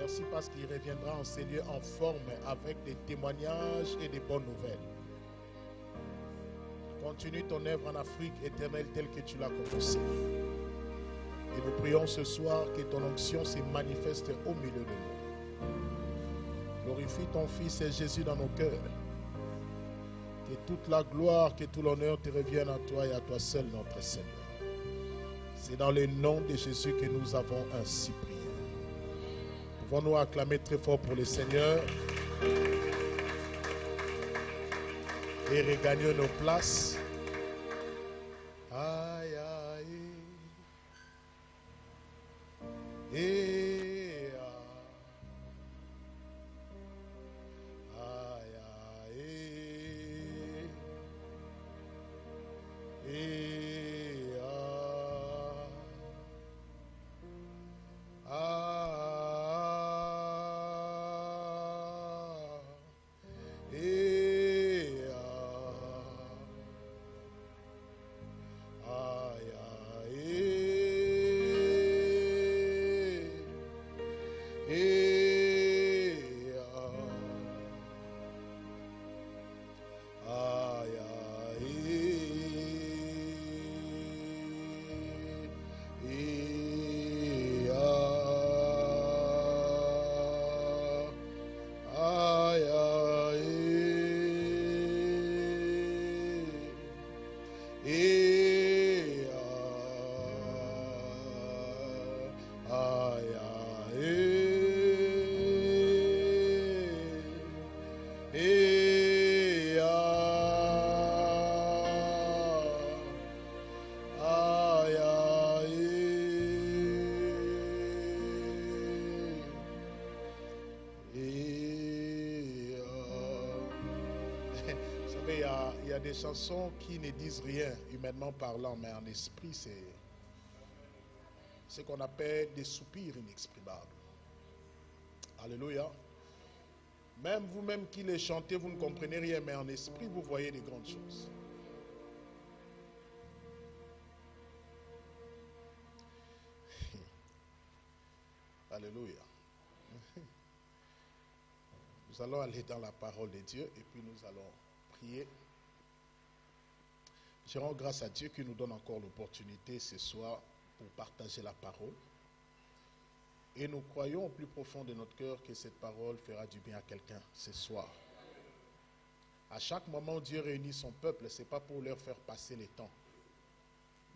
Merci parce qu'il reviendra en ces lieux en forme avec des témoignages et des bonnes nouvelles. Continue ton œuvre en Afrique, Éternel, telle que tu l'as commencé. Et nous prions ce soir que ton onction se manifeste au milieu de nous. Glorifie ton Fils et Jésus dans nos cœurs. Que toute la gloire, que tout l'honneur te revienne à toi et à toi seul, notre Seigneur. C'est dans le nom de Jésus que nous avons ainsi prié. Pouvons-nous acclamer très fort pour le Seigneur et regagner nos places. Aïe, aïe. Et aïe, aïe. Et il y a des chansons qui ne disent rien, humainement parlant, mais en esprit, c'est ce qu'on appelle des soupirs inexprimables. Alléluia. Même vous-même qui les chantez, vous ne comprenez rien, mais en esprit, vous voyez des grandes choses. Alléluia. Nous allons aller dans la parole de Dieu et puis nous allons prier. Je rends grâce à Dieu qui nous donne encore l'opportunité ce soir pour partager la parole. Et nous croyons au plus profond de notre cœur que cette parole fera du bien à quelqu'un ce soir. À chaque moment, Dieu réunit son peuple, ce n'est pas pour leur faire passer le temps,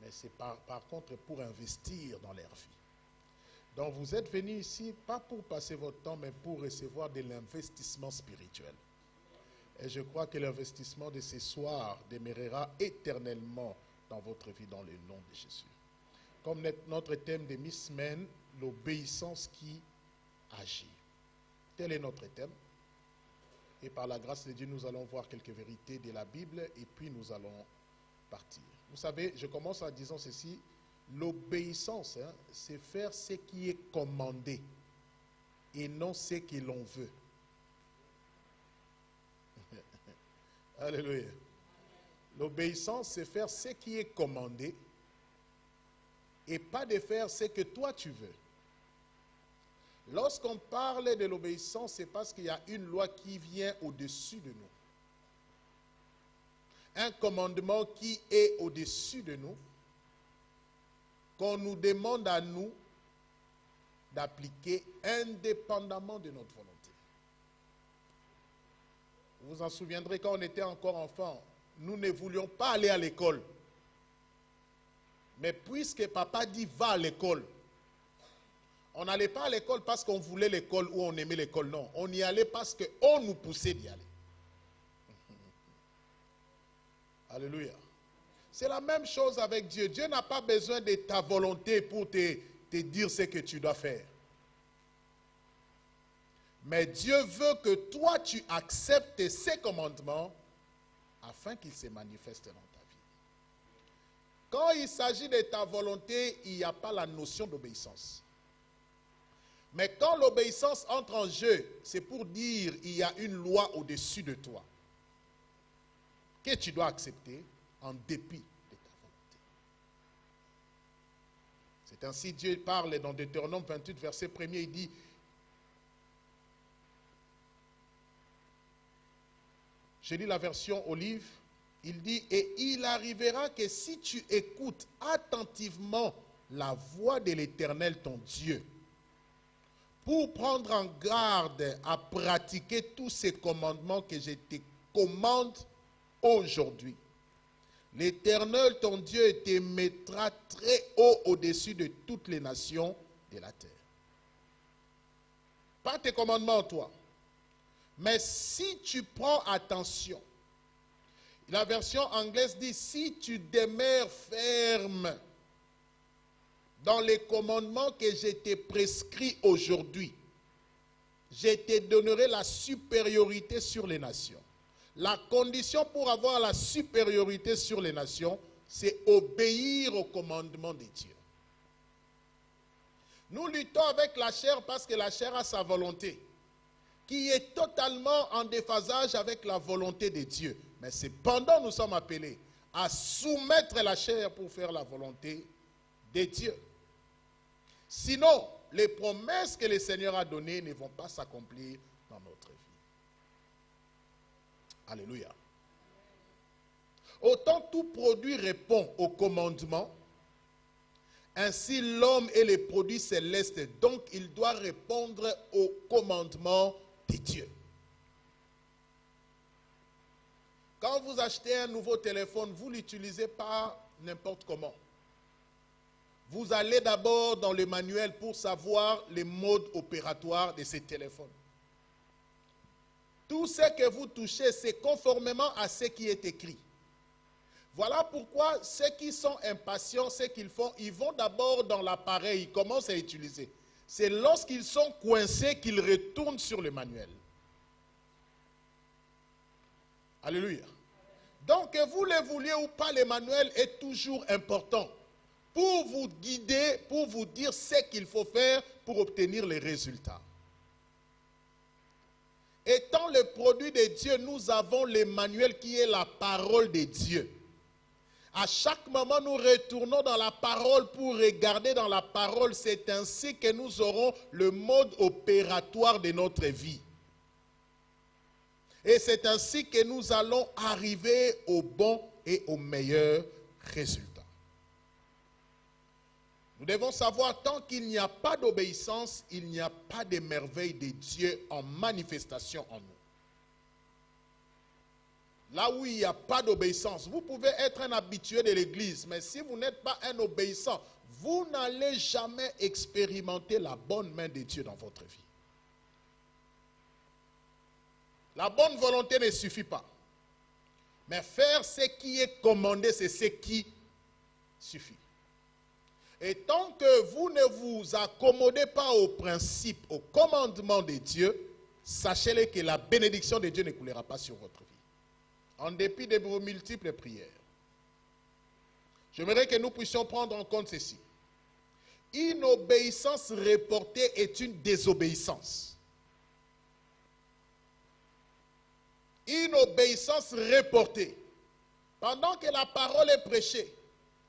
mais c'est par contre pour investir dans leur vie. Donc vous êtes venus ici, pas pour passer votre temps, mais pour recevoir de l'investissement spirituel. Et je crois que l'investissement de ce soir demeurera éternellement dans votre vie, dans le nom de Jésus. Comme notre thème de mi-semaine, l'obéissance qui agit. Tel est notre thème. Et par la grâce de Dieu, nous allons voir quelques vérités de la Bible et puis nous allons partir. Vous savez, je commence en disant ceci. L'obéissance, c'est faire ce qui est commandé et non ce que l'on veut. Alléluia. L'obéissance, c'est faire ce qui est commandé et pas de faire ce que toi tu veux. Lorsqu'on parle de l'obéissance, c'est parce qu'il y a une loi qui vient au-dessus de nous. Un commandement qui est au-dessus de nous, qu'on nous demande à nous d'appliquer indépendamment de notre volonté. Vous vous en souviendrez, quand on était encore enfant, nous ne voulions pas aller à l'école. Mais puisque papa dit va à l'école, on n'allait pas à l'école parce qu'on voulait l'école ou on aimait l'école, non. On y allait parce qu'on nous poussait d'y aller. Alléluia. C'est la même chose avec Dieu. Dieu n'a pas besoin de ta volonté pour te dire ce que tu dois faire. Mais Dieu veut que toi, tu acceptes ses commandements afin qu'ils se manifestent dans ta vie. Quand il s'agit de ta volonté, il n'y a pas la notion d'obéissance. Mais quand l'obéissance entre en jeu, c'est pour dire qu'il y a une loi au-dessus de toi que tu dois accepter en dépit de ta volonté. C'est ainsi Dieu parle dans Deutéronome 28, verset 1er, il dit Je lis la version Olive. Il dit, et il arrivera que si tu écoutes attentivement la voix de l'Éternel ton Dieu, pour prendre en garde à pratiquer tous ces commandements que je te commande aujourd'hui, l'Éternel ton Dieu te mettra très haut au-dessus de toutes les nations de la terre. Pas tes commandements, toi. Mais si tu prends attention, la version anglaise dit, si tu demeures ferme dans les commandements que je t'ai prescrits aujourd'hui, je te donnerai la supériorité sur les nations. La condition pour avoir la supériorité sur les nations, c'est obéir aux commandements de Dieu. Nous luttons avec la chair parce que la chair a sa volonté, qui est totalement en déphasage avec la volonté de Dieu. Mais cependant, nous sommes appelés à soumettre la chair pour faire la volonté de Dieu. Sinon, les promesses que le Seigneur a données ne vont pas s'accomplir dans notre vie. Alléluia. Autant tout produit répond au commandement, ainsi l'homme est les produits célestes, donc il doit répondre au commandement de Dieu. Quand vous achetez un nouveau téléphone, vous ne l'utilisez pas n'importe comment. Vous allez d'abord dans le manuel pour savoir les modes opératoires de ce téléphone. Tout ce que vous touchez, c'est conformément à ce qui est écrit. Voilà pourquoi ceux qui sont impatients, ce qu'ils font, ils vont d'abord dans l'appareil, ils commencent à utiliser. C'est lorsqu'ils sont coincés qu'ils retournent sur le manuel. Alléluia. Donc, que vous le vouliez ou pas, le manuel est toujours important pour vous guider, pour vous dire ce qu'il faut faire pour obtenir les résultats. Étant le produit de Dieu, nous avons le manuel qui est la parole de Dieu. À chaque moment, nous retournons dans la parole pour regarder dans la parole. C'est ainsi que nous aurons le mode opératoire de notre vie. Et c'est ainsi que nous allons arriver au bon et au meilleur résultat. Nous devons savoir, tant qu'il n'y a pas d'obéissance, il n'y a pas de merveille de Dieu en manifestation en nous. Là où il n'y a pas d'obéissance, vous pouvez être un habitué de l'église, mais si vous n'êtes pas un obéissant, vous n'allez jamais expérimenter la bonne main de Dieu dans votre vie. La bonne volonté ne suffit pas. Mais faire ce qui est commandé, c'est ce qui suffit. Et tant que vous ne vous accommodez pas aux principes, aux commandements de Dieu, sachez-le que la bénédiction de Dieu ne coulera pas sur votre vie. En dépit de vos multiples prières. J'aimerais que nous puissions prendre en compte ceci. Une obéissance reportée est une désobéissance. Une obéissance reportée. Pendant que la parole est prêchée,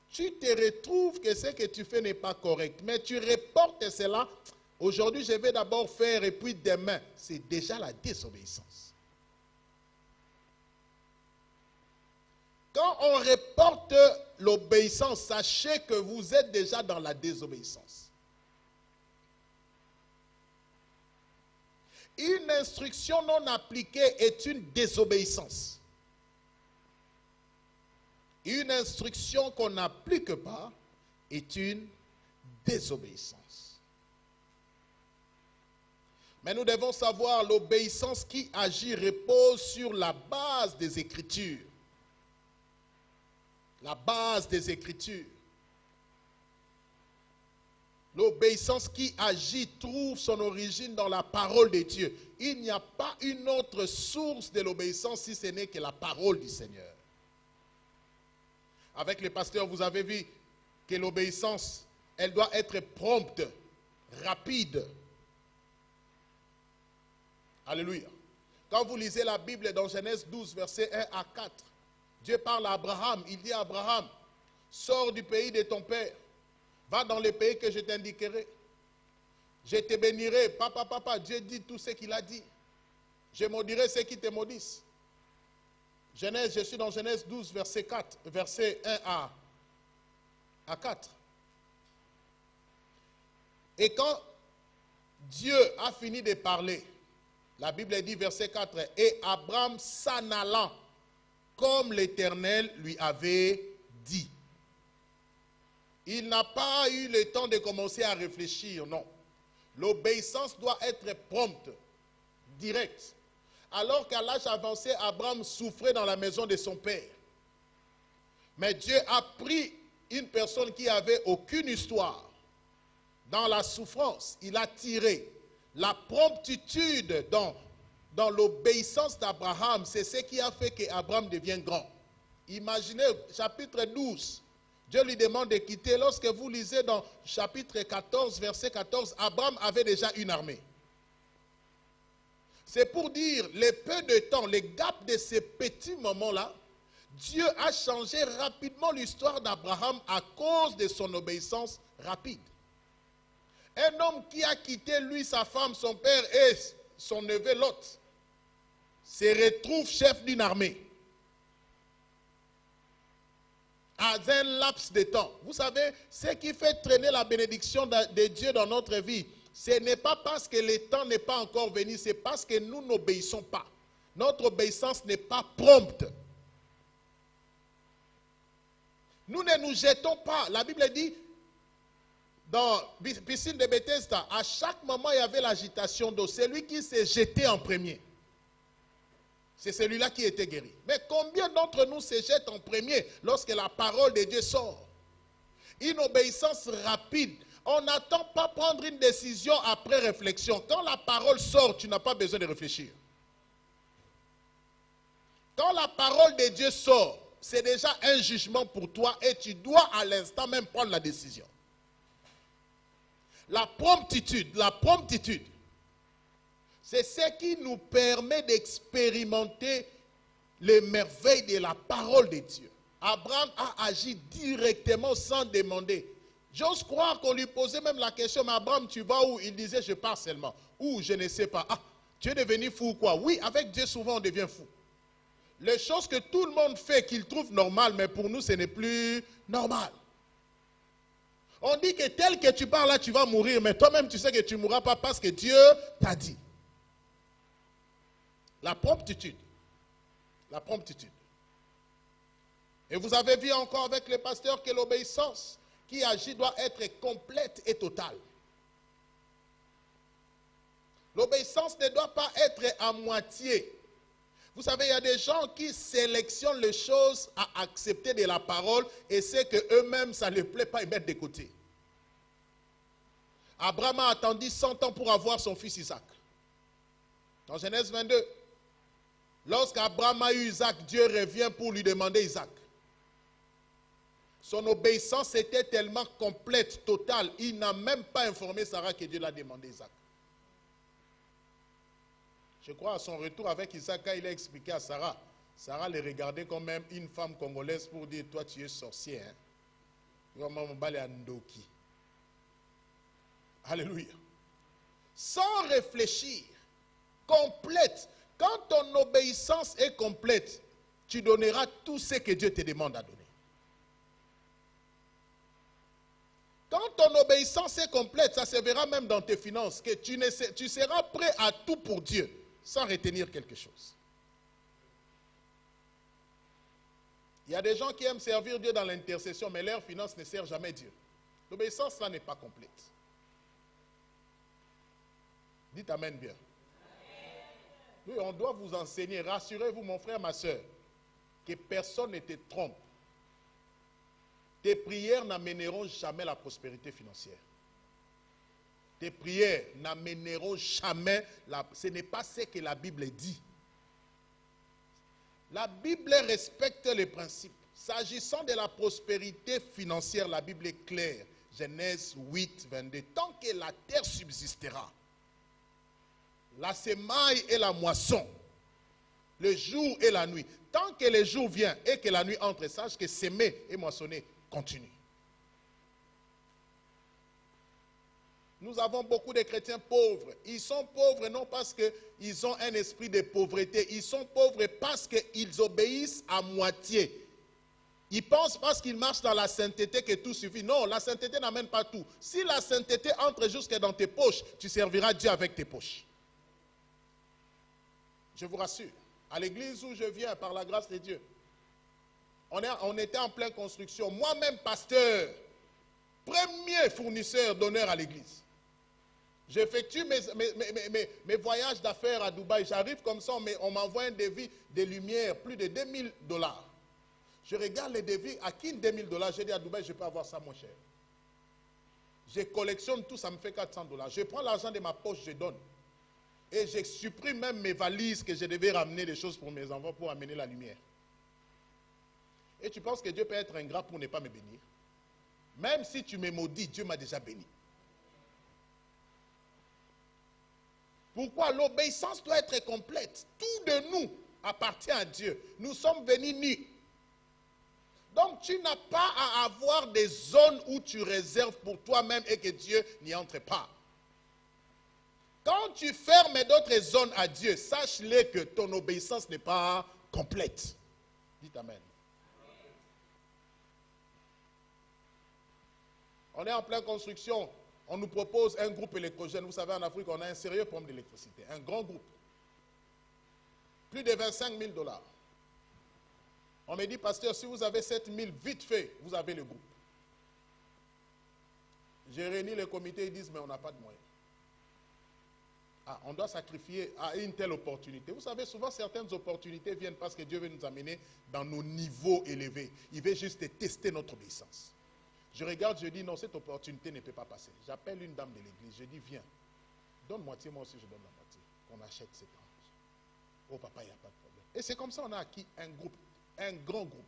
tu te retrouves que ce que tu fais n'est pas correct. Mais tu reportes cela. Aujourd'hui, je vais d'abord faire et puis demain. C'est déjà la désobéissance. Quand on reporte l'obéissance, sachez que vous êtes déjà dans la désobéissance. Une instruction non appliquée est une désobéissance. Une instruction qu'on n'applique pas est une désobéissance. Mais nous devons savoir, l'obéissance qui agit repose sur la base des Écritures. La base des Écritures. L'obéissance qui agit trouve son origine dans la parole de Dieu. Il n'y a pas une autre source de l'obéissance si ce n'est que la parole du Seigneur. Avec les pasteurs, vous avez vu que l'obéissance, elle doit être prompte, rapide. Alléluia. Quand vous lisez la Bible dans Genèse 12, versets 1 à 4, Dieu parle à Abraham. Il dit à Abraham, sors du pays de ton père. Va dans le pays que je t'indiquerai. Je te bénirai. Papa, Dieu dit tout ce qu'il a dit. Je maudirai ceux qui te maudissent. Je suis dans Genèse 12, verset 1 à 4. Et quand Dieu a fini de parler, la Bible dit, verset 4, « Et Abraham s'en allant, comme l'Éternel lui avait dit. » Il n'a pas eu le temps de commencer à réfléchir, non. L'obéissance doit être prompte, directe. Alors qu'à l'âge avancé, Abraham souffrait dans la maison de son père. Mais Dieu a pris une personne qui n'avait aucune histoire. Dans la souffrance, il a tiré la promptitude dans l'obéissance d'Abraham. C'est ce qui a fait qu'Abraham devienne grand. Imaginez, chapitre 12, Dieu lui demande de quitter. Lorsque vous lisez dans chapitre 14, verset 14, Abraham avait déjà une armée. C'est pour dire, le peu de temps, le gap de ces petits moments-là, Dieu a changé rapidement l'histoire d'Abraham à cause de son obéissance rapide. Un homme qui a quitté lui, sa femme, son père et son neveu Lot, se retrouve chef d'une armée. À un laps de temps. Vous savez, ce qui fait traîner la bénédiction de Dieu dans notre vie, ce n'est pas parce que le temps n'est pas encore venu, c'est parce que nous n'obéissons pas. Notre obéissance n'est pas prompte. Nous ne nous jetons pas. La Bible dit, dans piscine de Bethesda, à chaque moment il y avait l'agitation d'eau. Celui qui s'est jeté en premier, c'est celui-là qui était guéri. Mais combien d'entre nous se jettent en premier lorsque la parole de Dieu sort? Une obéissance rapide. On n'attend pas prendre une décision après réflexion. Quand la parole sort, tu n'as pas besoin de réfléchir. Quand la parole de Dieu sort, c'est déjà un jugement pour toi et tu dois à l'instant même prendre la décision. La promptitude, c'est ce qui nous permet d'expérimenter les merveilles de la parole de Dieu. Abraham a agi directement sans demander. J'ose croire qu'on lui posait même la question, mais Abraham, tu vas où? Il disait, je pars seulement. Où? Je ne sais pas. Ah, tu es devenu fou ou quoi? Oui, avec Dieu, souvent, on devient fou. Les choses que tout le monde fait, qu'il trouve normales, mais pour nous, ce n'est plus normal. On dit que tel que tu pars là, tu vas mourir, mais toi-même, tu sais que tu ne mourras pas parce que Dieu t'a dit. La promptitude. La promptitude. Et vous avez vu encore avec les pasteurs que l'obéissance qui agit doit être complète et totale. L'obéissance ne doit pas être à moitié. Vous savez, il y a des gens qui sélectionnent les choses à accepter de la parole et c'est qu'eux-mêmes, ça ne les plaît pas, ils mettent de côté. Abraham a attendu 100 ans pour avoir son fils Isaac. Dans Genèse 22, lorsqu'Abraham a eu Isaac, Dieu revient pour lui demander Isaac. Son obéissance était tellement complète, totale, il n'a même pas informé Sarah que Dieu l'a demandé Isaac. Je crois à son retour avec Isaac, quand il a expliqué à Sarah, Sarah le regardait comme même une femme congolaise pour dire, toi tu es sorcier. Alléluia. Sans réfléchir, complète. Quand ton obéissance est complète, tu donneras tout ce que Dieu te demande à donner. Quand ton obéissance est complète, ça se verra même dans tes finances, que tu seras prêt à tout pour Dieu, sans retenir quelque chose. Il y a des gens qui aiment servir Dieu dans l'intercession, mais leurs finances ne servent jamais Dieu. L'obéissance là n'est pas complète. Dites Amen bien. Oui, on doit vous enseigner. Rassurez-vous, mon frère, ma soeur, que personne ne te trompe. Tes prières n'amèneront jamais la prospérité financière. Tes prières n'amèneront jamais ce n'est pas ce que la Bible dit. La Bible respecte les principes. S'agissant de la prospérité financière, la Bible est claire. Genèse 8, 22. Tant que la terre subsistera, la semaille et la moisson, le jour et la nuit. Tant que le jour vient et que la nuit entre, sache que s'aimer et moissonner continue. Nous avons beaucoup de chrétiens pauvres. Ils sont pauvres non parce qu'ils ont un esprit de pauvreté. Ils sont pauvres parce qu'ils obéissent à moitié. Ils pensent parce qu'ils marchent dans la sainteté que tout suffit. Non, la sainteté n'amène pas tout. Si la sainteté entre jusque dans tes poches, tu serviras Dieu avec tes poches. Je vous rassure. À l'église où je viens, par la grâce de Dieu, on était en pleine construction. Moi-même, pasteur, premier fournisseur d'honneur à l'église. J'effectue mes voyages d'affaires à Dubaï. J'arrive comme ça, on m'envoie un devis de lumière, plus de 2000 $. Je regarde les devis, à qui 2000 $? J'ai dit à Dubaï, je peux avoir ça moins cher. Je collectionne tout, ça me fait 400 $. Je prends l'argent de ma poche, je donne. Et je supprime même mes valises que je devais ramener des choses pour mes enfants pour amener la lumière. Et tu penses que Dieu peut être ingrat pour ne pas me bénir? Même si tu me maudis, Dieu m'a déjà béni. Pourquoi? L'obéissance doit être complète. Tout de nous appartient à Dieu. Nous sommes venus nus. Donc tu n'as pas à avoir des zones où tu réserves pour toi-même et que Dieu n'y entre pas. Quand tu fermes d'autres zones à Dieu, sache-le que ton obéissance n'est pas complète. Dites Amen. On est en pleine construction. On nous propose un groupe électrogène. Vous savez, en Afrique, on a un sérieux problème d'électricité. Un grand groupe. Plus de 25 000 $. On me dit, pasteur, si vous avez 7 000, vite fait, vous avez le groupe. J'ai réuni le comité, ils disent, mais on n'a pas de moyens. Ah, on doit sacrifier à une telle opportunité. Vous savez, souvent, certaines opportunités viennent parce que Dieu veut nous amener dans nos niveaux élevés. Il veut juste tester notre obéissance. Je regarde, je dis, non, cette opportunité ne peut pas passer. J'appelle une dame de l'église, je dis, viens, donne moitié, moi aussi je donne la moitié. On achète cette tranche. Oh papa, il n'y a pas de problème. Et c'est comme ça qu'on a acquis un groupe, un grand groupe.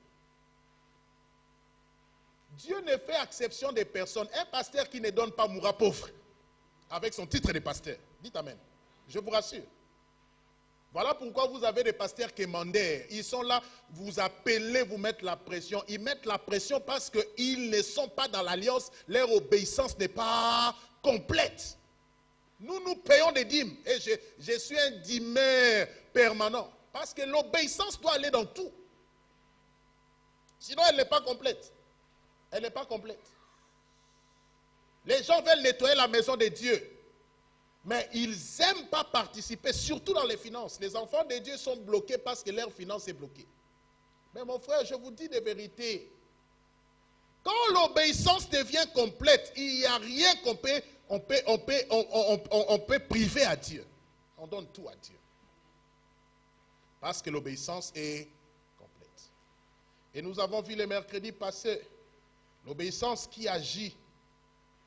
Dieu ne fait exception des personnes. Un pasteur qui ne donne pas mourra pauvre. Avec son titre de pasteur. Dites Amen. Je vous rassure. Voilà pourquoi vous avez des pasteurs quémandeurs. Ils sont là, vous appelez, vous mettre la pression. Ils mettent la pression parce qu'ils ne sont pas dans l'alliance. Leur obéissance n'est pas complète. Nous payons des dîmes. Et je suis un dîmeur permanent. Parce que l'obéissance doit aller dans tout. Sinon, elle n'est pas complète. Elle n'est pas complète. Les gens veulent nettoyer la maison de Dieu. Mais ils n'aiment pas participer, surtout dans les finances. Les enfants de Dieu sont bloqués parce que leur finance est bloquée. Mais mon frère, je vous dis de vérité. Quand l'obéissance devient complète, il n'y a rien on peut priver à Dieu. On donne tout à Dieu. Parce que l'obéissance est complète. Et nous avons vu le mercredi passé, l'obéissance qui agit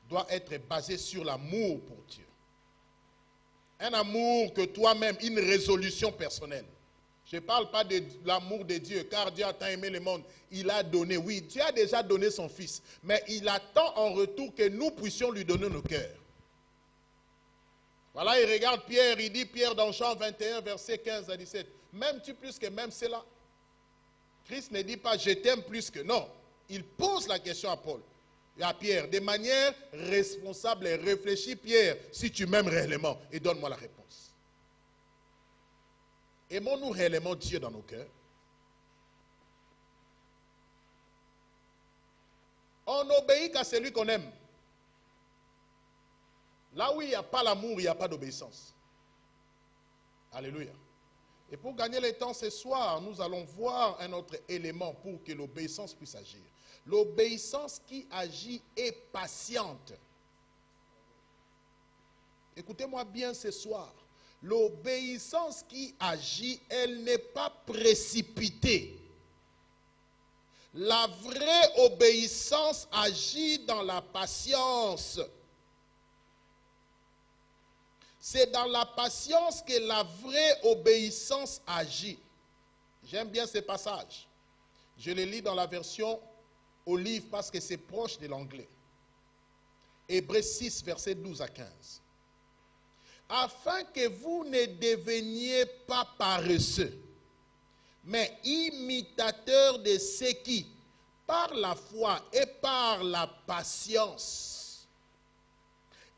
doit être basée sur l'amour pour Dieu. Un amour que toi-même, une résolution personnelle. Je ne parle pas de l'amour de Dieu, car Dieu a tant aimé le monde. Il a donné, oui, Dieu a déjà donné son Fils. Mais il attend en retour que nous puissions lui donner nos cœurs. Voilà, il regarde Pierre, il dit, Pierre dans Jean 21, verset 15 à 17. M'aimes-tu plus que même cela? Christ ne dit pas, je t'aime plus que... Non, il pose la question à Paul. Et à Pierre, de manière responsable et réfléchie, Pierre, si tu m'aimes réellement, et donne-moi la réponse. Aimons-nous réellement Dieu dans nos cœurs? On n'obéit qu'à celui qu'on aime. Là où il n'y a pas l'amour, il n'y a pas d'obéissance. Alléluia. Et pour gagner le temps ce soir, nous allons voir un autre élément pour que l'obéissance puisse agir. L'obéissance qui agit est patiente. Écoutez-moi bien ce soir. L'obéissance qui agit, elle n'est pas précipitée. La vraie obéissance agit dans la patience. C'est dans la patience que la vraie obéissance agit. J'aime bien ce passage. Je le lis dans la version Olive parce que c'est proche de l'anglais. Hébreux 6, versets 12 à 15. Afin que vous ne deveniez pas paresseux, mais imitateurs de ceux qui, par la foi et par la patience,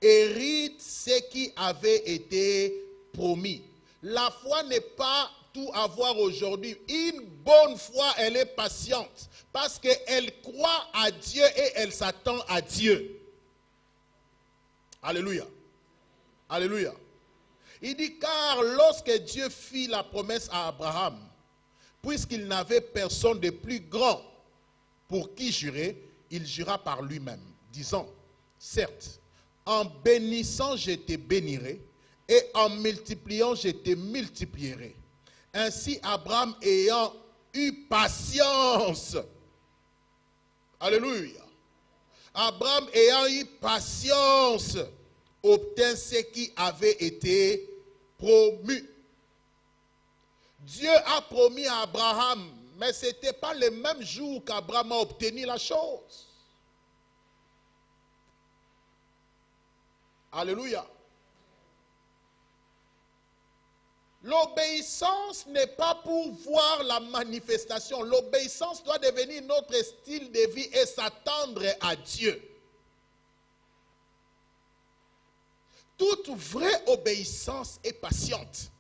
hérite ce qui avait été promis. La foi n'est pas tout avoir aujourd'hui. Une bonne foi, elle est patiente parce qu'elle croit à Dieu et elle s'attend à Dieu. Alléluia. Alléluia. Il dit, car lorsque Dieu fit la promesse à Abraham, puisqu'il n'avait personne de plus grand pour qui jurer, il jura par lui-même, disant, certes, en bénissant je te bénirai, et en multipliant je te multiplierai. Ainsi Abraham ayant eu patience, alléluia, Abraham ayant eu patience, obtint ce qui avait été promu. Dieu a promis à Abraham, mais ce n'était pas le même jour qu'Abraham a obtenu la chose. Alléluia. L'obéissance n'est pas pour voir la manifestation. L'obéissance doit devenir notre style de vie et s'attendre à Dieu. Toute vraie obéissance est patiente.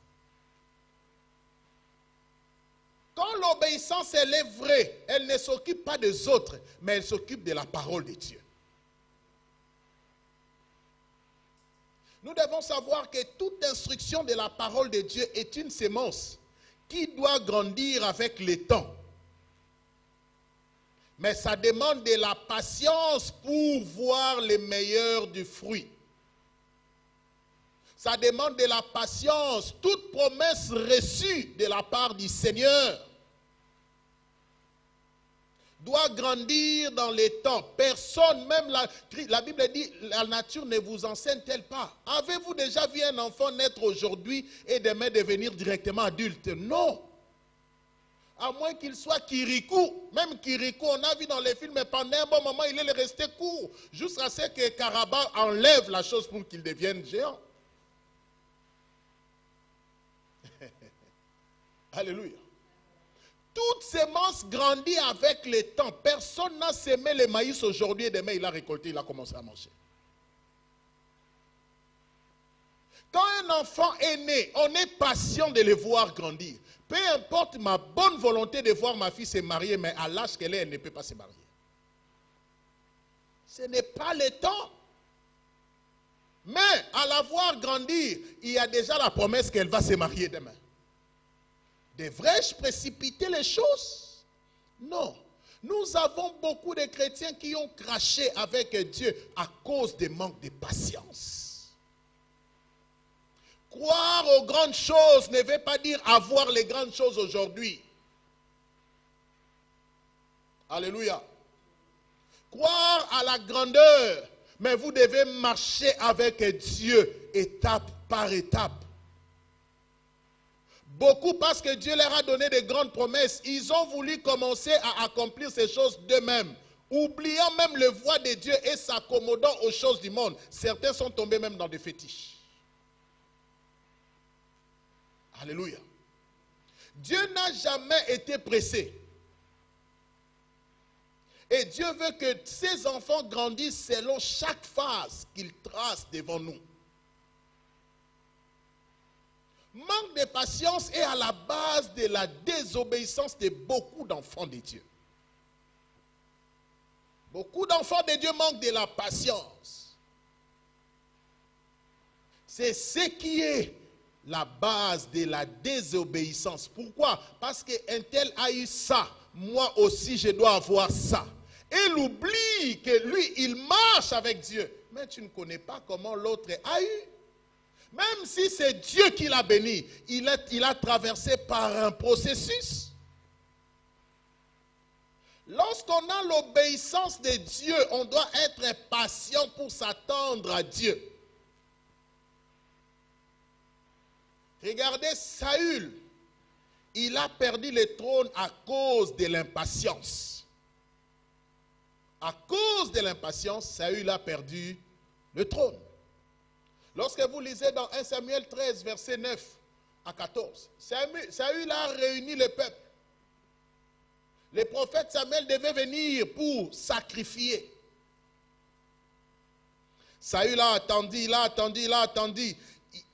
Quand l'obéissance, elle est vraie, elle ne s'occupe pas des autres, mais elle s'occupe de la parole de Dieu. Nous devons savoir que toute instruction de la parole de Dieu est une sémence qui doit grandir avec le temps. Mais ça demande de la patience pour voir le meilleur du fruit. Ça demande de la patience. Toute promesse reçue de la part du Seigneur doit grandir dans les temps. Personne, même la Bible dit, la nature ne vous enseigne-t-elle pas? Avez-vous déjà vu un enfant naître aujourd'hui et demain devenir directement adulte? Non. À moins qu'il soit Kirikou. Même Kirikou, on a vu dans les films, mais pendant un bon moment, il est resté court. Jusqu'à ce que Karaba enlève la chose pour qu'il devienne géant. Alléluia. Toute sémence grandit avec le temps. Personne n'a semé le maïs aujourd'hui et demain il a récolté, il a commencé à manger. Quand un enfant est né, on est patient de le voir grandir. Peu importe ma bonne volonté de voir ma fille se marier, mais à l'âge qu'elle est, elle ne peut pas se marier. Ce n'est pas le temps. Mais à la voir grandir, il y a déjà la promesse qu'elle va se marier demain. Devrais-je précipiter les choses? Non. Nous avons beaucoup de chrétiens qui ont craché avec Dieu à cause du manque de patience. Croire aux grandes choses ne veut pas dire avoir les grandes choses aujourd'hui. Alléluia. Croire à la grandeur, mais vous devez marcher avec Dieu étape par étape. Beaucoup, parce que Dieu leur a donné de grandes promesses, ils ont voulu commencer à accomplir ces choses d'eux-mêmes, oubliant même le voie de Dieu et s'accommodant aux choses du monde. Certains sont tombés même dans des fétiches. Alléluia. Dieu n'a jamais été pressé. Et Dieu veut que ses enfants grandissent selon chaque phase qu'il trace devant nous. Manque de patience est à la base de la désobéissance de beaucoup d'enfants de Dieu. Beaucoup d'enfants de Dieu manquent de la patience. C'est ce qui est la base de la désobéissance. Pourquoi? Parce qu'un tel a eu ça, moi aussi je dois avoir ça. Et il oublie que lui, il marche avec Dieu. Mais tu ne connais pas comment l'autre a eu. Même si c'est Dieu qui l'a béni, il a traversé par un processus. Lorsqu'on a l'obéissance de Dieu, on doit être patient pour s'attendre à Dieu. Regardez Saül, il a perdu le trône à cause de l'impatience. À cause de l'impatience, Saül a perdu le trône. Lorsque vous lisez dans 1 Samuel 13, verset 9 à 14, Saül a réuni le peuple. Le prophète Samuel devait venir pour sacrifier. Saül a attendu, il a attendu, il a attendu.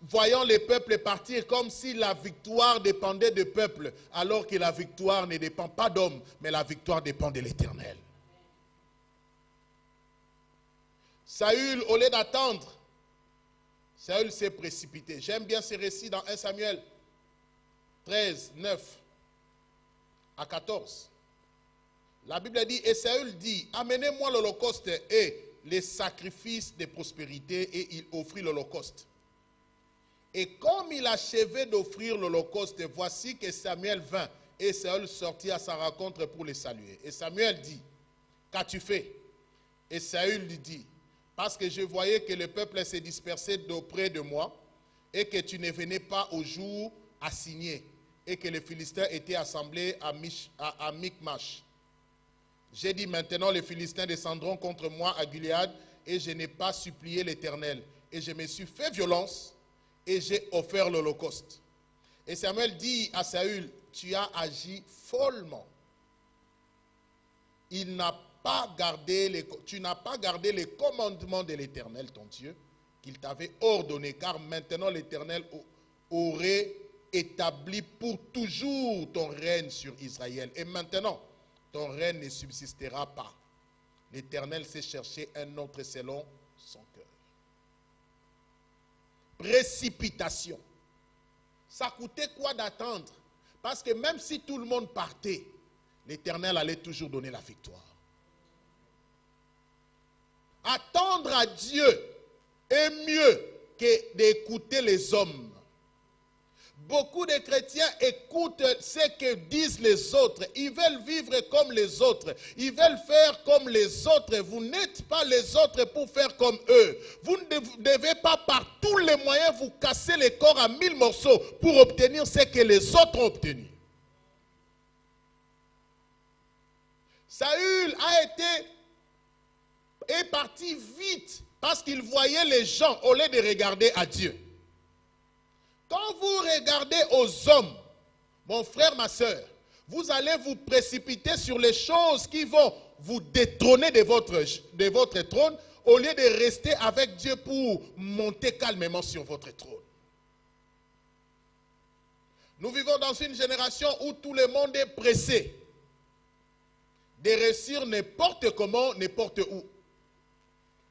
Voyant les peuples partir comme si la victoire dépendait du peuple, alors que la victoire ne dépend pas d'homme, mais la victoire dépend de l'Éternel. Saül, au lieu d'attendre, Saül s'est précipité. J'aime bien ce récit dans 1 Samuel 13, 9 à 14. La Bible dit, et Saül dit, amenez-moi l'holocauste et les sacrifices de prospérité, et il offrit l'holocauste. Et comme il achevait d'offrir l'holocauste, voici que Samuel vint, et Saül sortit à sa rencontre pour les saluer. Et Samuel dit, qu'as-tu fait? Et Saül lui dit, parce que je voyais que le peuple s'est dispersé d'auprès de moi, et que tu ne venais pas au jour assigné, et que les Philistins étaient assemblés à Michmash. J'ai dit, maintenant les Philistins descendront contre moi à Gilead, et je n'ai pas supplié l'Éternel. Et je me suis fait violence, et j'ai offert l'holocauste. Et Samuel dit à Saül, tu as agi follement. Tu n'as pas gardé les commandements de l'Éternel, ton Dieu, qu'il t'avait ordonné, car maintenant l'Éternel aurait établi pour toujours ton règne sur Israël. Et maintenant, ton règne ne subsistera pas. L'Éternel s'est cherché un autre selon son cœur. Précipitation. Ça coûtait quoi d'attendre? Parce que même si tout le monde partait, l'Éternel allait toujours donner la victoire. Attendre à Dieu est mieux que d'écouter les hommes. Beaucoup de chrétiens écoutent ce que disent les autres. Ils veulent vivre comme les autres. Ils veulent faire comme les autres. Vous n'êtes pas les autres pour faire comme eux. Vous ne devez pas par tous les moyens vous casser le corps à 1000 morceaux pour obtenir ce que les autres ont obtenu. Saül est parti vite parce qu'il voyait les gens au lieu de regarder à Dieu. Quand vous regardez aux hommes, mon frère, ma soeur, vous allez vous précipiter sur les choses qui vont vous détrôner de votre trône au lieu de rester avec Dieu pour monter calmement sur votre trône. Nous vivons dans une génération où tout le monde est pressé de réussir n'importe comment, n'importe où.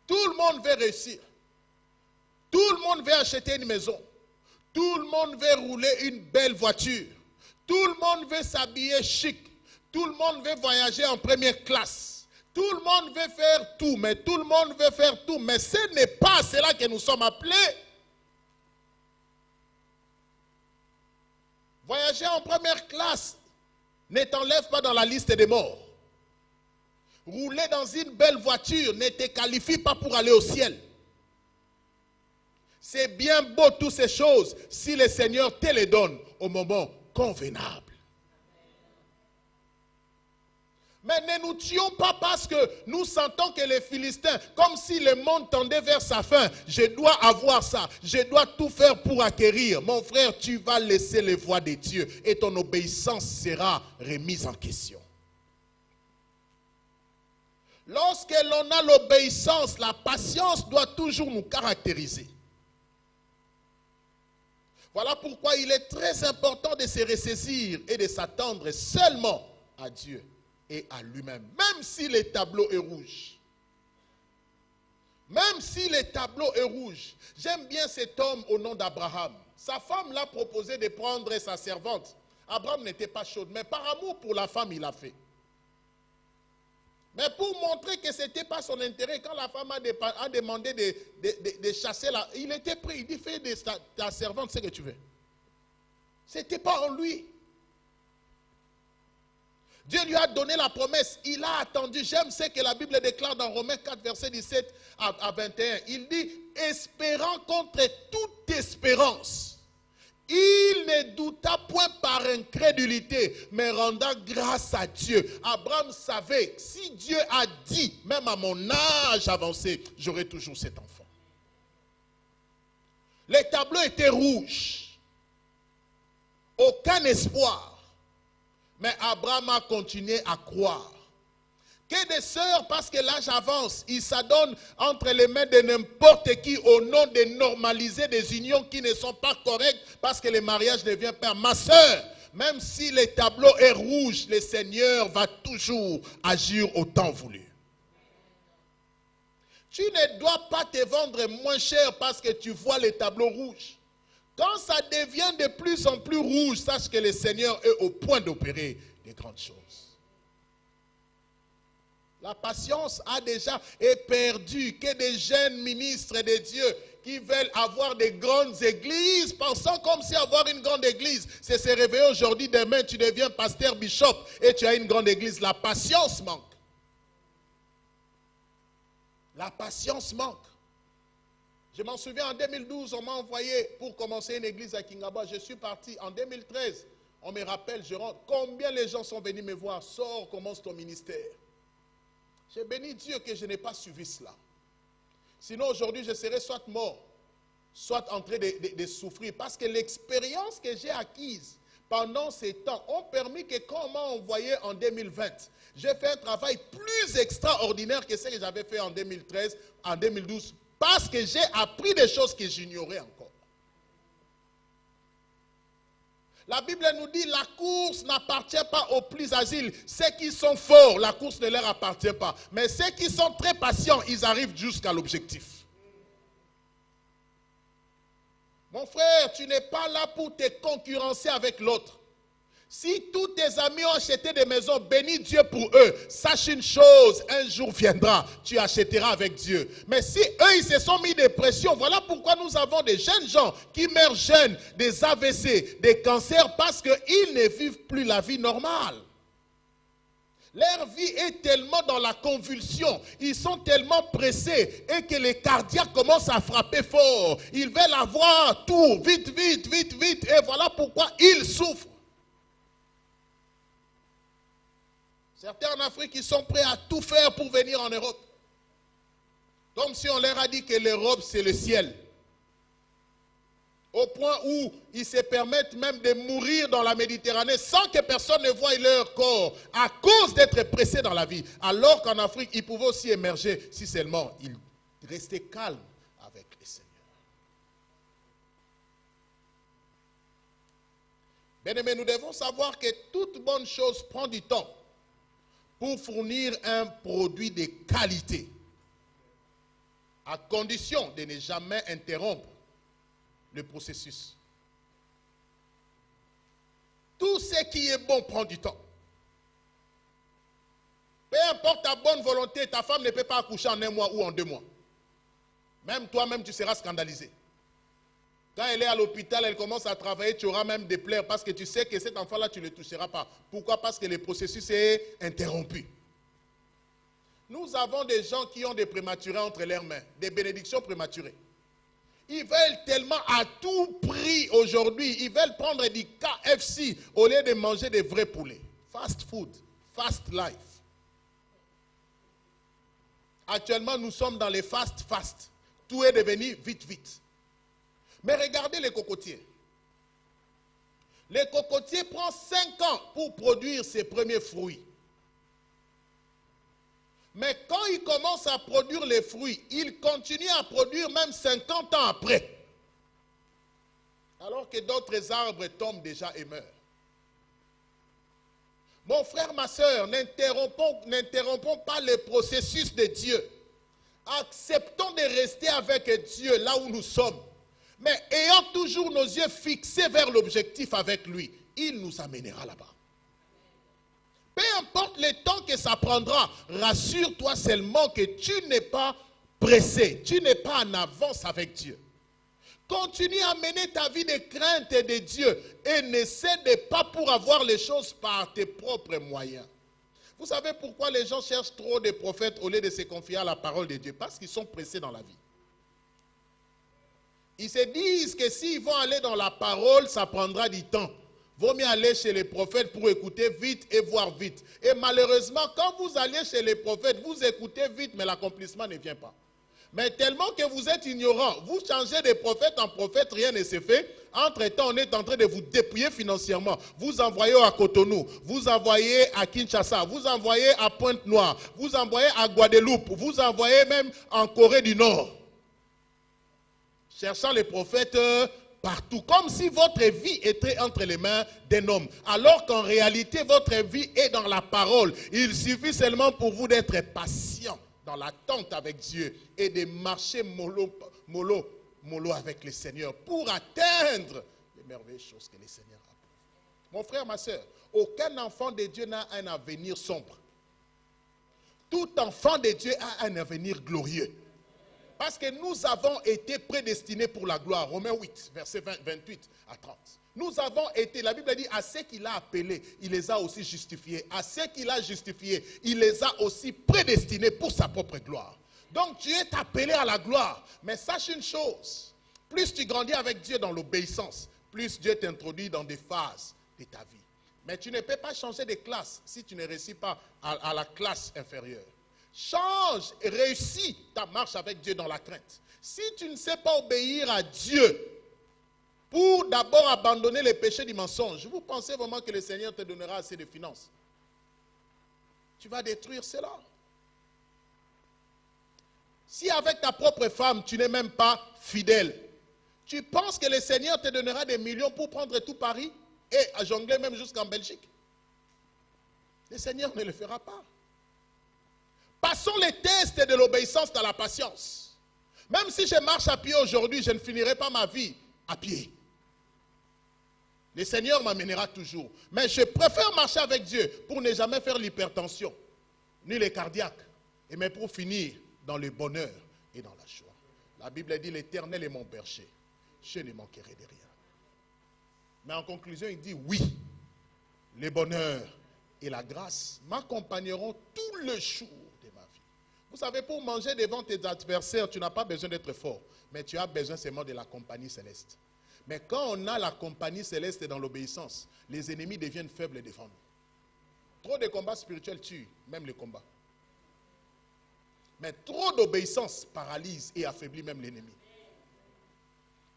Tout le monde veut réussir. Tout le monde veut acheter une maison. Tout le monde veut rouler une belle voiture. Tout le monde veut s'habiller chic. Tout le monde veut voyager en première classe. Tout le monde veut faire tout, mais tout le monde veut faire tout. Mais ce n'est pas à cela que nous sommes appelés. Voyager en première classe ne t'enlève pas dans la liste des morts. Rouler dans une belle voiture ne te qualifie pas pour aller au ciel. C'est bien beau toutes ces choses si le Seigneur te les donne au moment convenable. Mais ne nous tuons pas parce que nous sentons que les Philistins, comme si le monde tendait vers sa fin, je dois avoir ça, je dois tout faire pour acquérir. Mon frère, tu vas laisser les voies de Dieu et ton obéissance sera remise en question. Lorsque l'on a l'obéissance, la patience doit toujours nous caractériser. Voilà pourquoi il est très important de se ressaisir et de s'attendre seulement à Dieu et à lui-même. Même si le tableau est rouge. Même si le tableau est rouge. J'aime bien cet homme au nom d'Abraham. Sa femme l'a proposé de prendre sa servante. Abraham n'était pas chaud, mais par amour pour la femme, il l'a fait. Mais pour montrer que ce n'était pas son intérêt, quand la femme a demandé de chasser, il était prêt. Il dit, fais de ta servante ce que tu veux. Ce n'était pas en lui. Dieu lui a donné la promesse. Il a attendu. J'aime ce que la Bible déclare dans Romains 4, verset 17 à 21. Il dit, espérant contre toute espérance. Il ne douta point par incrédulité, mais rendant grâce à Dieu. Abraham savait, si Dieu a dit, même à mon âge avancé, j'aurai toujours cet enfant. Les tableaux étaient rouges. Aucun espoir. Mais Abraham a continué à croire. Que des sœurs, parce que l'âge avance, ils s'adonnent entre les mains de n'importe qui au nom de normaliser des unions qui ne sont pas correctes parce que le mariage devient père. Ma sœur, même si le tableau est rouge, le Seigneur va toujours agir au temps voulu. Tu ne dois pas te vendre moins cher parce que tu vois le tableau rouge. Quand ça devient de plus en plus rouge, sache que le Seigneur est au point d'opérer des grandes choses. La patience a déjà perdu. Que des jeunes ministres de Dieu qui veulent avoir des grandes églises, pensant comme si avoir une grande église, c'est se réveiller aujourd'hui, demain tu deviens pasteur, bishop et tu as une grande église. La patience manque. La patience manque. Je m'en souviens, en 2012, on m'a envoyé pour commencer une église à Kingaba. Je suis parti en 2013. On me rappelle, je rentre. Combien les gens sont venus me voir? Sors, commence ton ministère. J'ai béni Dieu que je n'ai pas suivi cela. Sinon, aujourd'hui, je serais soit mort, soit en train de souffrir. Parce que l'expérience que j'ai acquise pendant ces temps ont permis que quand on m'a envoyé en 2020, j'ai fait un travail plus extraordinaire que ce que j'avais fait en 2013, en 2012. Parce que j'ai appris des choses que j'ignorais encore. La Bible nous dit la course n'appartient pas aux plus agiles. Ceux qui sont forts, la course ne leur appartient pas. Mais ceux qui sont très patients, ils arrivent jusqu'à l'objectif. Mon frère, tu n'es pas là pour te concurrencer avec l'autre. Si tous tes amis ont acheté des maisons, bénis Dieu pour eux. Sache une chose, un jour viendra, tu achèteras avec Dieu. Mais si eux, ils se sont mis des pressions, voilà pourquoi nous avons des jeunes gens qui meurent jeunes, des AVC, des cancers, parce qu'ils ne vivent plus la vie normale. Leur vie est tellement dans la convulsion, ils sont tellement pressés et que les cardiaques commencent à frapper fort. Ils veulent avoir tout, vite, vite, vite, vite. Et voilà pourquoi ils souffrent. Certains en Afrique, ils sont prêts à tout faire pour venir en Europe. Comme si on leur a dit que l'Europe, c'est le ciel. Au point où ils se permettent même de mourir dans la Méditerranée sans que personne ne voie leur corps à cause d'être pressés dans la vie. Alors qu'en Afrique, ils pouvaient aussi émerger si seulement ils restaient calmes avec le Seigneur. Bien-aimés, nous devons savoir que toute bonne chose prend du temps pour fournir un produit de qualité, à condition de ne jamais interrompre le processus. Tout ce qui est bon prend du temps. Peu importe ta bonne volonté, ta femme ne peut pas accoucher en 1 mois ou en 2 mois. Même toi-même, tu seras scandalisé. Quand elle est à l'hôpital, elle commence à travailler, tu auras même des pleurs parce que tu sais que cet enfant-là, tu ne le toucheras pas. Pourquoi? Parce que le processus est interrompu. Nous avons des gens qui ont des prématurés entre leurs mains, des bénédictions prématurées. Ils veulent tellement à tout prix aujourd'hui, ils veulent prendre du KFC au lieu de manger des vrais poulets. Fast food, fast life. Actuellement, nous sommes dans les fast. Tout est devenu vite. Mais regardez les cocotiers. Les cocotiers prennent 5 ans pour produire ses premiers fruits. Mais quand ils commencent à produire les fruits, ils continuent à produire même 50 ans après. Alors que d'autres arbres tombent déjà et meurent. Mon frère, ma soeur, n'interrompons pas le processus de Dieu. Acceptons de rester avec Dieu là où nous sommes. Mais ayant toujours nos yeux fixés vers l'objectif avec lui, il nous amènera là-bas. Peu importe le temps que ça prendra, rassure-toi seulement que tu n'es pas pressé, tu n'es pas en avance avec Dieu. Continue à mener ta vie de crainte de Dieu et ne cède pas pour avoir les choses par tes propres moyens. Vous savez pourquoi les gens cherchent trop de prophètes au lieu de se confier à la parole de Dieu? Parce qu'ils sont pressés dans la vie. Ils se disent que s'ils vont aller dans la parole, ça prendra du temps. Vaut mieux aller chez les prophètes pour écouter vite et voir vite. Et malheureusement, quand vous allez chez les prophètes, vous écoutez vite, mais l'accomplissement ne vient pas. Mais tellement que vous êtes ignorants, vous changez de prophète en prophète, rien ne se fait. Entre-temps, on est en train de vous dépouiller financièrement. Vous envoyez à Cotonou, vous envoyez à Kinshasa, vous envoyez à Pointe-Noire, vous envoyez à Guadeloupe, vous envoyez même en Corée du Nord. Cherchant les prophètes partout, comme si votre vie était entre les mains d'un homme, alors qu'en réalité, votre vie est dans la parole. Il suffit seulement pour vous d'être patient dans l'attente avec Dieu et de marcher mollo avec le Seigneur pour atteindre les merveilleuses choses que le Seigneur a. Mon frère, ma soeur, aucun enfant de Dieu n'a un avenir sombre. Tout enfant de Dieu a un avenir glorieux. Parce que nous avons été prédestinés pour la gloire. Romains 8, versets 28 à 30. Nous avons été, la Bible dit, à ceux qu'il a appelés, il les a aussi justifiés. À ceux qu'il a justifiés, il les a aussi prédestinés pour sa propre gloire. Donc tu es appelé à la gloire. Mais sache une chose, plus tu grandis avec Dieu dans l'obéissance, plus Dieu t'introduit dans des phases de ta vie. Mais tu ne peux pas changer de classe si tu ne réussis pas à la classe inférieure. Change et réussis ta marche avec Dieu dans la crainte. Si tu ne sais pas obéir à Dieu pour d'abord abandonner les péchés du mensonge, vous pensez vraiment que le Seigneur te donnera assez de finances? Tu vas détruire cela. Si avec ta propre femme, tu n'es même pas fidèle, tu penses que le Seigneur te donnera des millions pour prendre tout Paris et à jongler même jusqu'en Belgique? Le Seigneur ne le fera pas. Passons les tests de l'obéissance dans la patience. Même si je marche à pied aujourd'hui, je ne finirai pas ma vie à pied. Le Seigneur m'amènera toujours. Mais je préfère marcher avec Dieu pour ne jamais faire l'hypertension, ni les cardiaques, mais pour finir dans le bonheur et dans la joie. La Bible dit, l'Éternel est mon berger. Je ne manquerai de rien. Mais en conclusion, il dit, oui, le bonheur et la grâce m'accompagneront tout le jour. Vous savez, pour manger devant tes adversaires, tu n'as pas besoin d'être fort, mais tu as besoin seulement de la compagnie céleste. Mais quand on a la compagnie céleste dans l'obéissance, les ennemis deviennent faibles devant nous. Trop de combats spirituels tuent, même les combats. Mais trop d'obéissance paralyse et affaiblit même l'ennemi.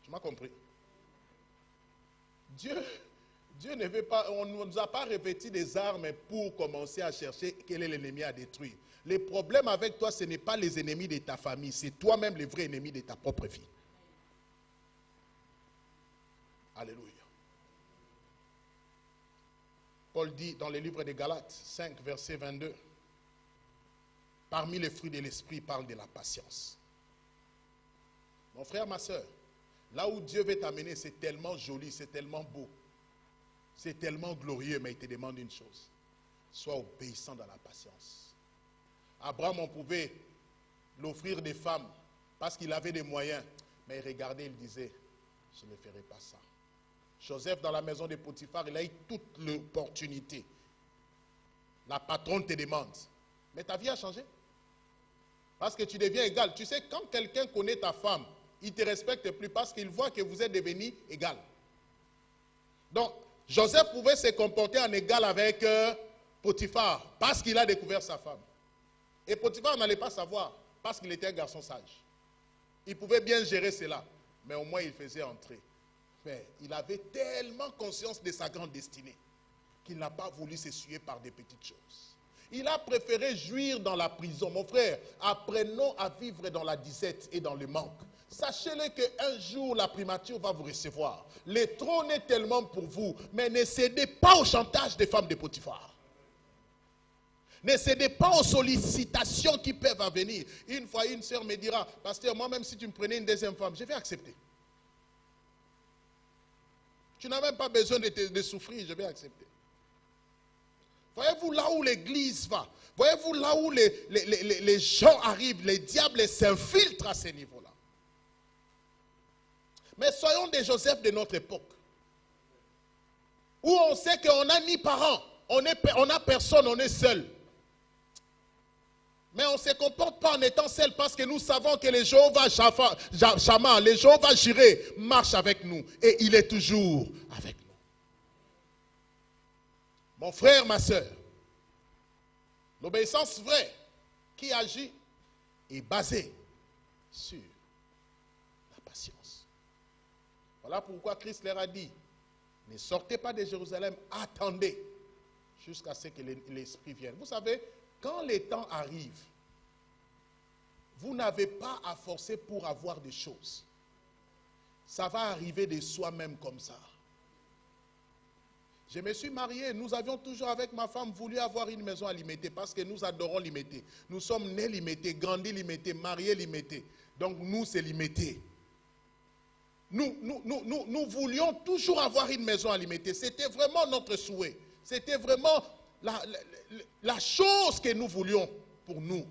Tu m'as compris? Dieu ne veut pas, on ne nous a pas revêti des armes pour commencer à chercher quel est l'ennemi à détruire. Le problème avec toi, ce n'est pas les ennemis de ta famille, c'est toi-même le vrai ennemi de ta propre vie. Alléluia. Paul dit dans le livre de Galates 5, verset 22, parmi les fruits de l'esprit, il parle de la patience. Mon frère, ma soeur, là où Dieu veut t'amener, c'est tellement joli, c'est tellement beau, c'est tellement glorieux, mais il te demande une chose, sois obéissant dans la patience. Abraham, on pouvait l'offrir des femmes parce qu'il avait des moyens. Mais il regardait, il disait, je ne ferai pas ça. Joseph, dans la maison de Potiphar, il a eu toute l'opportunité. La patronne te demande. Mais ta vie a changé. Parce que tu deviens égal. Tu sais, quand quelqu'un connaît ta femme, il ne te respecte plus parce qu'il voit que vous êtes devenus égal. Donc, Joseph pouvait se comporter en égal avec Potiphar parce qu'il a découvert sa femme. Et Potiphar n'allait pas savoir parce qu'il était un garçon sage. Il pouvait bien gérer cela, mais au moins il faisait entrer. Mais il avait tellement conscience de sa grande destinée qu'il n'a pas voulu s'essuyer par des petites choses. Il a préféré jouir dans la prison. Mon frère, apprenons à vivre dans la disette et dans le manque. Sachez-le qu'un jour la primature va vous recevoir. Le trône est tellement pour vous, mais ne cédez pas au chantage des femmes de Potiphar. Ne cédez pas aux sollicitations qui peuvent venir. Une fois, une sœur me dira, pasteur, moi-même, si tu me prenais une deuxième femme, je vais accepter. Tu n'as même pas besoin de souffrir, je vais accepter. Voyez-vous là où l'église va? Voyez-vous là où les gens arrivent, les diables s'infiltrent à ce niveau-là. Mais soyons des Joseph de notre époque. Où on sait qu'on n'a ni parents, on n'a personne, on est seul. Mais on ne se comporte pas en étant seul parce que nous savons que le Jéhovah Shammah, le Jéhovah Jireh marche avec nous. Et il est toujours avec nous. Mon frère, ma soeur, l'obéissance vraie qui agit est basée sur la patience. Voilà pourquoi Christ leur a dit, ne sortez pas de Jérusalem, attendez jusqu'à ce que l'Esprit vienne. Vous savez, quand les temps arrivent, vous n'avez pas à forcer pour avoir des choses. Ça va arriver de soi-même comme ça. Je me suis marié, nous avions toujours avec ma femme voulu avoir une maison à Limité parce que nous adorons Limité. Nous sommes nés Limité, grandis Limité, mariés Limité. Donc nous, c'est Limité. Nous voulions toujours avoir une maison à Limité. C'était vraiment notre souhait. C'était vraiment la chose que nous voulions pour nous.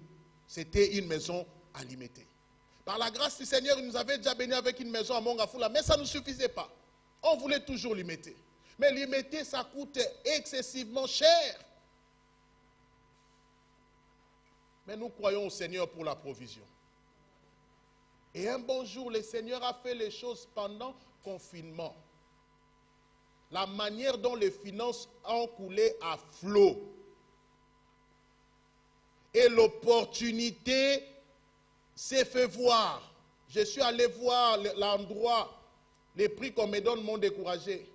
C'était une maison à Limité. Par la grâce du Seigneur, il nous avait déjà béni avec une maison à Mongafula, mais ça ne suffisait pas. On voulait toujours Limité. Mais Limité, ça coûte excessivement cher. Mais nous croyons au Seigneur pour la provision. Et un bon jour, le Seigneur a fait les choses pendant le confinement. La manière dont les finances ont coulé à flot. Et l'opportunité s'est fait voir. Je suis allé voir l'endroit. Les prix qu'on me donne m'ont découragé.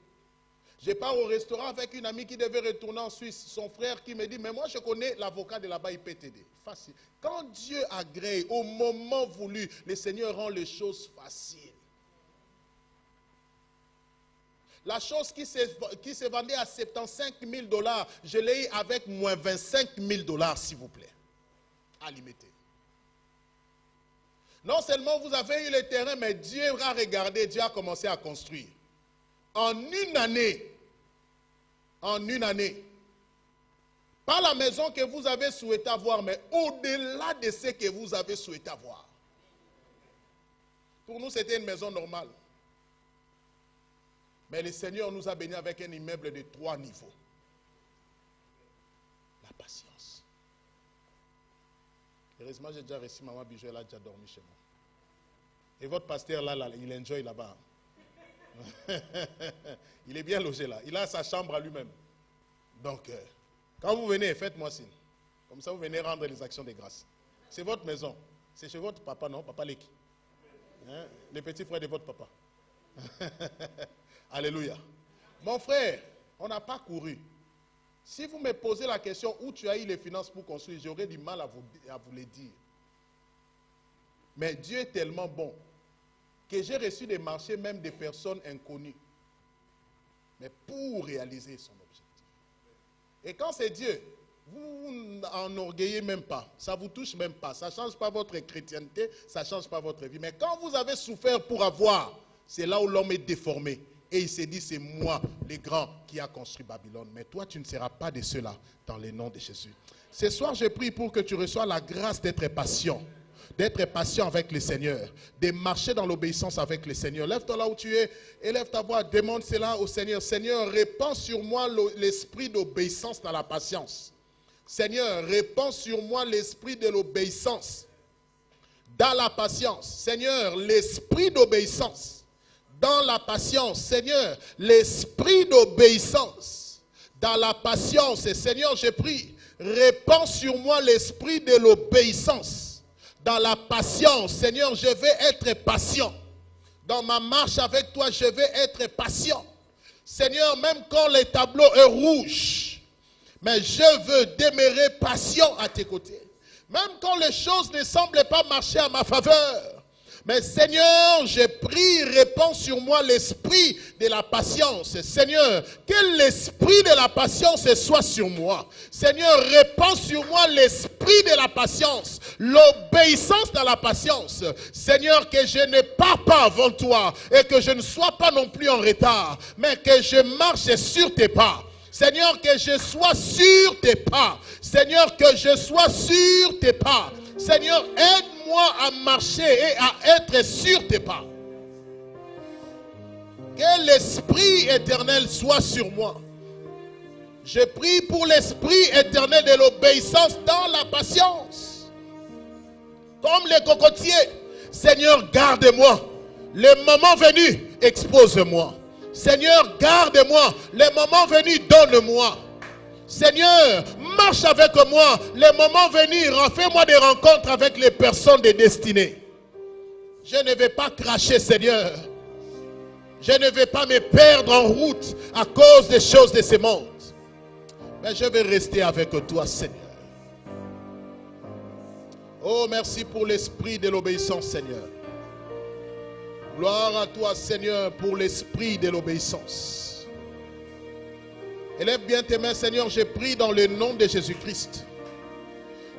Je pars au restaurant avec une amie qui devait retourner en Suisse. Son frère qui me dit, mais moi je connais l'avocat de là-bas, il peut t'aider. Facile. Quand Dieu agrée, au moment voulu, le Seigneur rend les choses faciles. La chose qui se vendait à 75 000 $, je l'ai eu avec moins 25 000 $, s'il vous plaît. À limiter. Non seulement vous avez eu le terrain, mais Dieu a regardé, Dieu a commencé à construire. En une année, pas la maison que vous avez souhaité avoir, mais au-delà de ce que vous avez souhaité avoir. Pour nous, c'était une maison normale. Mais le Seigneur nous a bénis avec un immeuble de 3 niveaux. La patience. Heureusement, j'ai déjà reçu maman Bijou, elle a déjà dormi chez moi. Et votre pasteur, là il enjoy là-bas. Il est bien logé là. Il a sa chambre à lui-même. Donc, quand vous venez, faites-moi signe. Comme ça, vous venez rendre les actions de grâce. C'est votre maison. C'est chez votre papa, non? Papa Leki. Hein? Les petits frères de votre papa. Alléluia. Mon frère, on n'a pas couru. Si vous me posez la question où tu as eu les finances pour construire, j'aurais du mal à vous le dire. Mais Dieu est tellement bon que j'ai reçu des marchés même des personnes inconnues. Mais pour réaliser son objectif. Et quand c'est Dieu, vous n'enorgueillez même pas. Ça ne vous touche même pas. Ça ne change pas votre chrétienté, ça ne change pas votre vie. Mais quand vous avez souffert pour avoir, c'est là où l'homme est déformé. Et il s'est dit, c'est moi, le grand, qui a construit Babylone. Mais toi, tu ne seras pas de ceux-là, dans le nom de Jésus. Ce soir, je prie pour que tu reçoives la grâce d'être patient. D'être patient avec le Seigneur, de marcher dans l'obéissance avec le Seigneur. Lève-toi là où tu es, élève ta voix, demande cela au Seigneur. Seigneur, répands sur moi l'esprit d'obéissance dans la patience. Seigneur, répands sur moi l'esprit de l'obéissance dans la patience. Seigneur, l'esprit d'obéissance dans la patience. Seigneur, l'esprit d'obéissance dans la patience. Et Seigneur, je prie, répands sur moi l'esprit de l'obéissance. Dans la patience, Seigneur, je vais être patient. Dans ma marche avec toi, je vais être patient. Seigneur, même quand le tableau est rouge, mais je veux demeurer patient à tes côtés. Même quand les choses ne semblent pas marcher à ma faveur. Mais Seigneur, je prie, répands sur moi l'esprit de la patience. Seigneur, que l'esprit de la patience soit sur moi. Seigneur, répands sur moi l'esprit de la patience, l'obéissance dans la patience. Seigneur, que je ne pars pas avant toi et que je ne sois pas non plus en retard, mais que je marche sur tes pas. Seigneur, que je sois sur tes pas. Seigneur, que je sois sur tes pas. Seigneur, aide-moi à marcher et à être sur tes pas. Que l'Esprit éternel soit sur moi. Je prie pour l'Esprit éternel de l'obéissance dans la patience. Comme les cocotiers. Seigneur, garde-moi. Le moment venu, expose-moi. Seigneur, garde-moi. Le moment venu, donne-moi. Seigneur, marche avec moi. Les moments venir, fais-moi des rencontres avec les personnes de destinée. Je ne vais pas cracher, Seigneur. Je ne vais pas me perdre en route à cause des choses de ce monde. Mais je vais rester avec toi, Seigneur. Oh, merci pour l'esprit de l'obéissance, Seigneur. Gloire à toi, Seigneur, pour l'esprit de l'obéissance. Élève bien tes mains, Seigneur, je prie dans le nom de Jésus-Christ.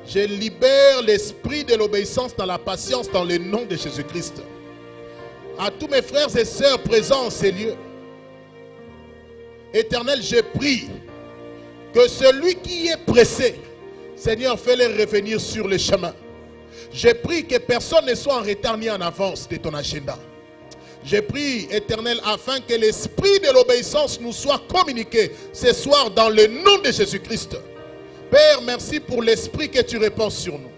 Je libère l'esprit de l'obéissance dans la patience dans le nom de Jésus-Christ. À tous mes frères et sœurs présents en ces lieux, Éternel, je prie que celui qui est pressé, Seigneur, fais-le revenir sur le chemin. Je prie que personne ne soit en retard ni en avance de ton agenda. Je prie, Éternel, afin que l'esprit de l'obéissance nous soit communiqué ce soir dans le nom de Jésus-Christ. Père, merci pour l'esprit que tu répands sur nous.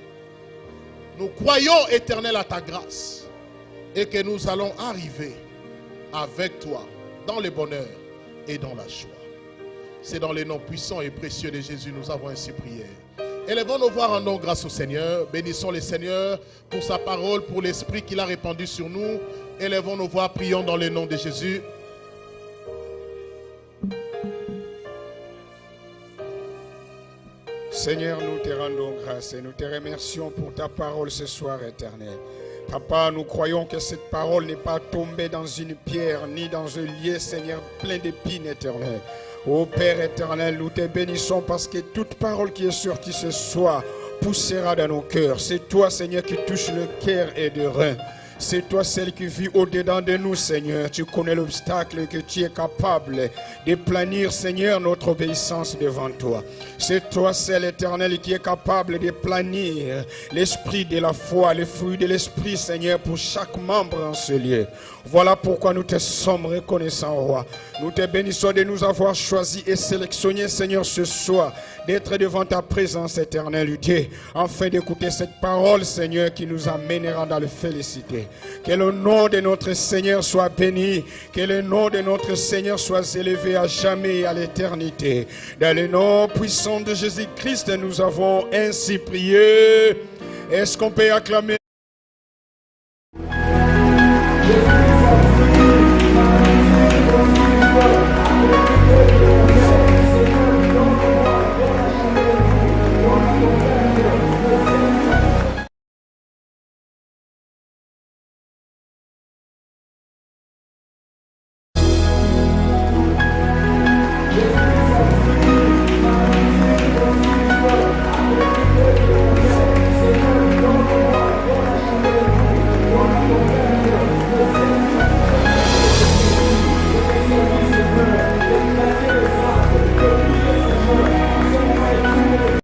Nous croyons, Éternel, à ta grâce et que nous allons arriver avec toi dans le bonheur et dans la joie. C'est dans les noms puissants et précieux de Jésus nous avons ainsi prié. Élevons nos voix, rendons grâce au Seigneur. Bénissons le Seigneur pour sa parole, pour l'esprit qu'il a répandu sur nous. Élevons nos voix, prions dans le nom de Jésus. Seigneur, nous te rendons grâce et nous te remercions pour ta parole ce soir, Éternel. Papa, nous croyons que cette parole n'est pas tombée dans une pierre ni dans un lieu, Seigneur, plein d'épines, Éternel. Ô Père éternel, nous te bénissons parce que toute parole qui est sortie ce soir poussera dans nos cœurs. C'est toi, Seigneur, qui touche le cœur et le rein. C'est toi, celle qui vit au-dedans de nous, Seigneur. Tu connais l'obstacle que tu es capable de planir, Seigneur, notre obéissance devant toi. C'est toi, celle éternelle, qui est capable de planir l'esprit de la foi, les fruits de l'esprit, Seigneur, pour chaque membre en ce lieu. Voilà pourquoi nous te sommes reconnaissants, Roi. Nous te bénissons de nous avoir choisis et sélectionnés, Seigneur, ce soir, d'être devant ta présence, éternelle Dieu, afin d'écouter cette parole, Seigneur, qui nous amènera dans le félicité. Que le nom de notre Seigneur soit béni, que le nom de notre Seigneur soit élevé à jamais et à l'éternité. Dans le nom puissant de Jésus-Christ, nous avons ainsi prié. Est-ce qu'on peut acclamer?